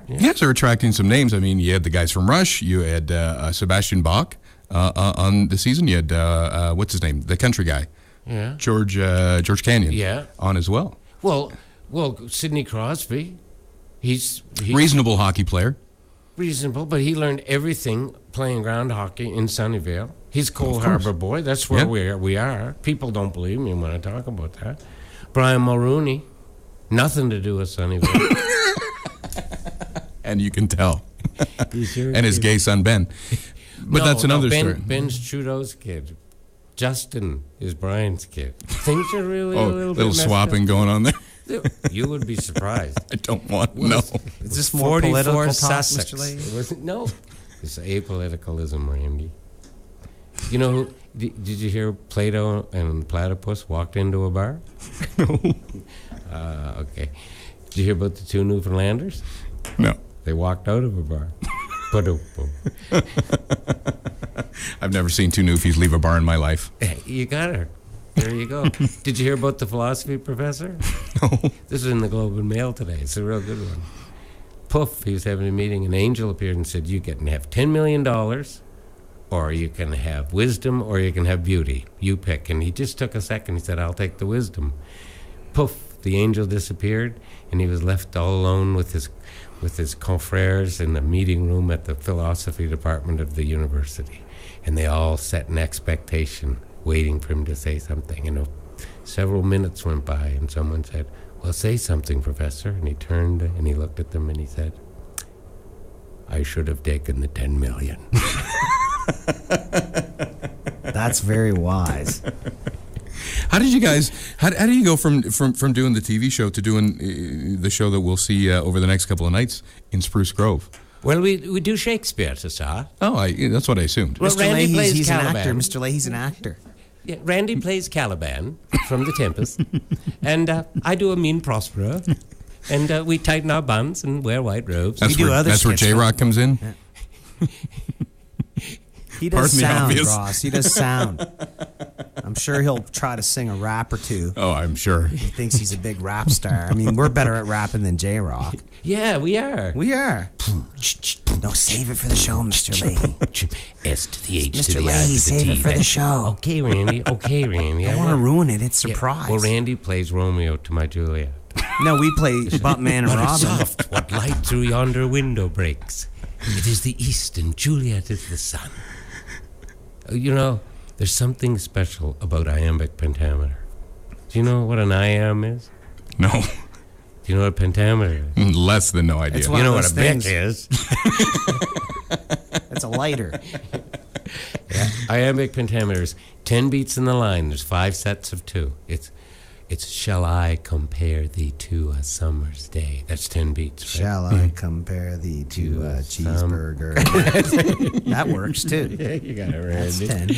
You guys are attracting some names. I mean, you had the guys from Rush. You had Sebastian Bach on the season. You had, what's his name? The country guy. Yeah. George Canyon. On as well. Well, Sidney Crosby. He's reasonable hockey player. Reasonable, but he learned everything playing ground hockey in Sunnyvale. He's Cole Harbour boy. That's where we are. People don't believe me when I talk about that. Brian Mulrooney, nothing to do with Sunnyvale. And you can tell. Sure and his gay son, Ben. But that's another story. Ben's Trudeau's kid. Justin is Brian's kid. Things are really a little swapping going on there. You would be surprised. I don't want to know. Is this more political talk, Sussex. Mr. Lahey? No. It's apoliticalism, Randy. You know, did you hear Plato and Platypus walked into a bar? No. Okay. Did you hear about the two Newfoundlanders? No. They walked out of a bar. I've never seen two Newfies leave a bar in my life. You got her. There you go. Did you hear about the philosophy professor? No. This is in the Globe and Mail today. It's a real good one. Poof, he was having a meeting. An angel appeared and said, you can have $10 million, or you can have wisdom, or you can have beauty. You pick. And he just took a second. He said, I'll take the wisdom. Poof, the angel disappeared, and he was left all alone with his confrères in the meeting room at the philosophy department of the university. And they all sat in expectation, waiting for him to say something. And several minutes went by, and someone said, well, say something, Professor. And he turned and he looked at them and he said, I should have taken the 10 million. That's very wise. How did you guys, how do you go from doing the TV show to doing the show that we'll see over the next couple of nights in Spruce Grove? Well, we do Shakespeare to start. Oh, that's what I assumed. Well, Mr. Randy Lahey, plays he's Caliban. an actor. Mr. Lahey's an actor. Yeah, Randy plays Caliban from The Tempest, and I do a mean Prospero, and we tighten our buns and wear white robes. That's where J-Rock comes in? Yeah. He does sound, Ross. He does sound. I'm sure he'll try to sing a rap or two. Oh, I'm sure. He thinks he's a big rap star. I mean, we're better at rapping than J-Rock. Yeah, we are. We are. No, save it for the show, Mr. Lahey. S to the H Mr. to the I Lahey, to the save T. it for the show. Okay, Randy. Okay, Randy. I don't want to ruin it. It's a surprise. Well, Randy plays Romeo to my Juliet. No, we play Buttman and Robin. Soft, what light through yonder window breaks. It is the east and Juliet is the sun. You know, there's something special about iambic pentameter. Do you know what an iamb is? No. Do you know what a pentameter is? Less than no idea. You know what a bit is? It's a lighter. Yeah. Iambic pentameters, 10 beats in the line. There's 5 sets of 2. It's shall I compare thee to a summer's day? That's 10 beats. Right? Shall I compare thee to a cheeseburger? That works too. Yeah, you got it, Randy. That's 10.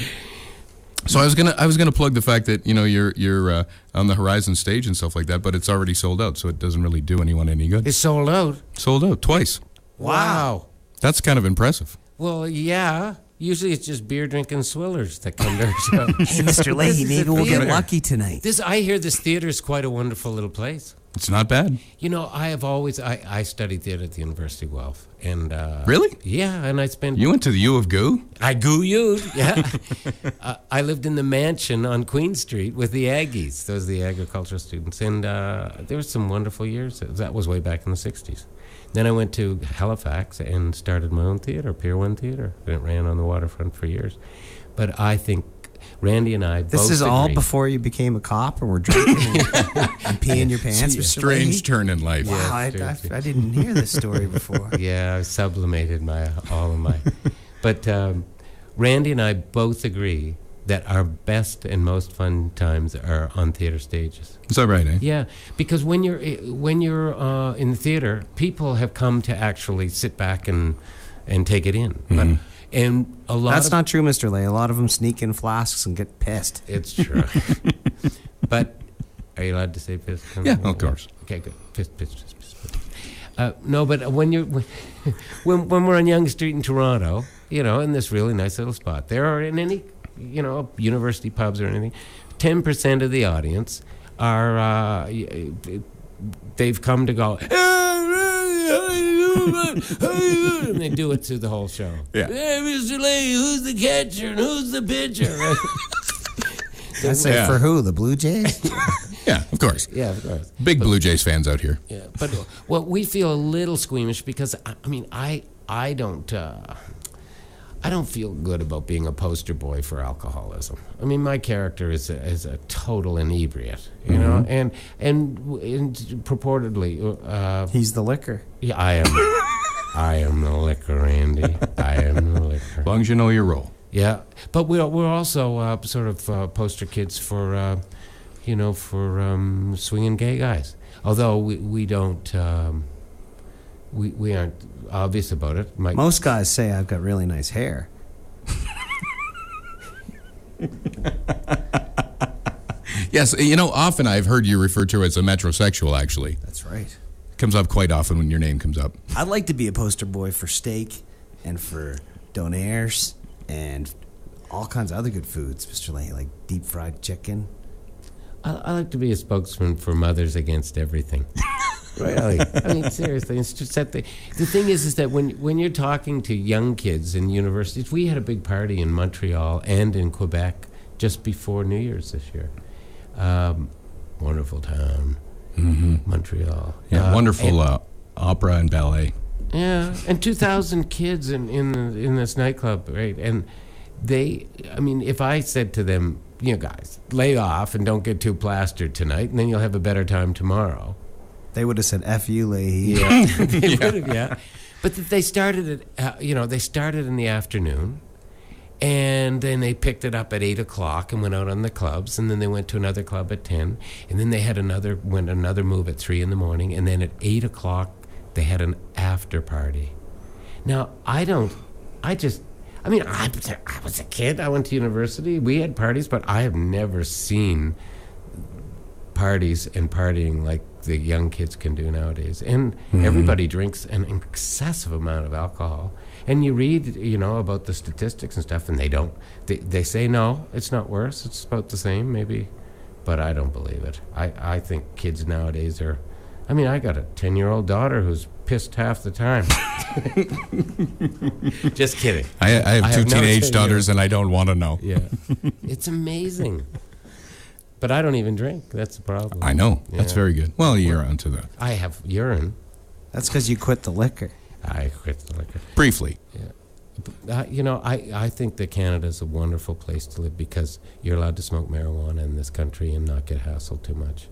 So I was gonna plug the fact that you're on the Horizon stage and stuff like that, but it's already sold out, so it doesn't really do anyone any good. It's sold out. Sold out twice. Wow. That's kind of impressive. Well, yeah. Usually it's just beer drinking swillers that come to our show. Hey, Mr. Lahey, maybe we'll get lucky tonight. I hear this theater is quite a wonderful little place. It's not bad. You know, I studied theater at the University of Guelph, and really? Yeah, and I spent. You went to the U of Goo? I goo-you'd, yeah. I lived in the mansion on Queen Street with the Aggies. Those are the agricultural students, and there were some wonderful years. That was way back in the '60s. Then I went to Halifax and started my own theater, Pier 1 Theater, and it ran on the waterfront for years. But I think Randy and I both This is agree. all before you became a cop and were drinking and peeing your pants, Mr. Strange Lahey? turn in life. Wow, Yeah, I didn't hear this story before. Yeah, I sublimated all of my... But Randy and I both agree that our best and most fun times are on theater stages. Is that right, eh? Yeah, because when you're in the theater, people have come to actually sit back and take it in. Mm-hmm. And a lot That's not true, Mr. Lahey. A lot of them sneak in flasks and get pissed. It's true. But are you allowed to say pissed? Yeah, of course. Okay, good. Pissed. No, but when when we're on Yonge Street in Toronto, in this really nice little spot, there are in any university pubs or anything, 10% of the audience are they've come to go, and they do it through the whole show. Yeah. Hey, Mr. Lahey, who's the catcher and who's the pitcher? I say for who? The Blue Jays? Yeah, of course. Yeah, of course. Big Blue Jays fans out here. Yeah, but we feel a little squeamish because I don't feel good about being a poster boy for alcoholism. I mean, my character is a total inebriate, you know, and purportedly He's the liquor. Yeah, I am the liquor, Andy. I am the liquor. As long as you know your role. Yeah, but we're also sort of poster kids for swinging gay guys. Although we don't. We aren't obvious about it. Most guys say I've got really nice hair. Yes, often I've heard you referred to as a metrosexual, actually. That's right. Comes up quite often when your name comes up. I'd like to be a poster boy for steak and for donaires and all kinds of other good foods, Mr. Lahey, like deep fried chicken. I like to be a spokesman for Mothers Against Everything. Really? I mean, seriously, it's just that the thing is that when you're talking to young kids in universities, we had a big party in Montreal and in Quebec just before New Year's this year. Wonderful town, Montreal. Yeah, wonderful opera and ballet. Yeah, and 2,000 kids in this nightclub, right? And if I said to them, guys, lay off and don't get too plastered tonight, and then you'll have a better time tomorrow. They would have said, F you, Lahey. Yeah, they would have, yeah. But they started they started in the afternoon, and then they picked it up at 8 o'clock and went out on the clubs, and then they went to another club at 10, and then they had another move at 3 in the morning, and then at 8 o'clock they had an after party. Now, I was a kid, I went to university, we had parties, but I have never seen parties and partying like the young kids can do nowadays. And everybody drinks an excessive amount of alcohol. And you read, about the statistics and stuff, and they don't. They say, no, it's not worse. It's about the same, maybe. But I don't believe it. I think kids nowadays are... I got a 10-year-old daughter who's pissed half the time. Just kidding. I have two teenage daughters, and I don't want to know. Yeah. It's amazing. But I don't even drink. That's the problem. I know. Yeah. That's very good. Well, you're onto that. I have urine. That's because you quit the liquor. I quit the liquor. Briefly. Yeah. I think that Canada's a wonderful place to live because you're allowed to smoke marijuana in this country and not get hassled too much.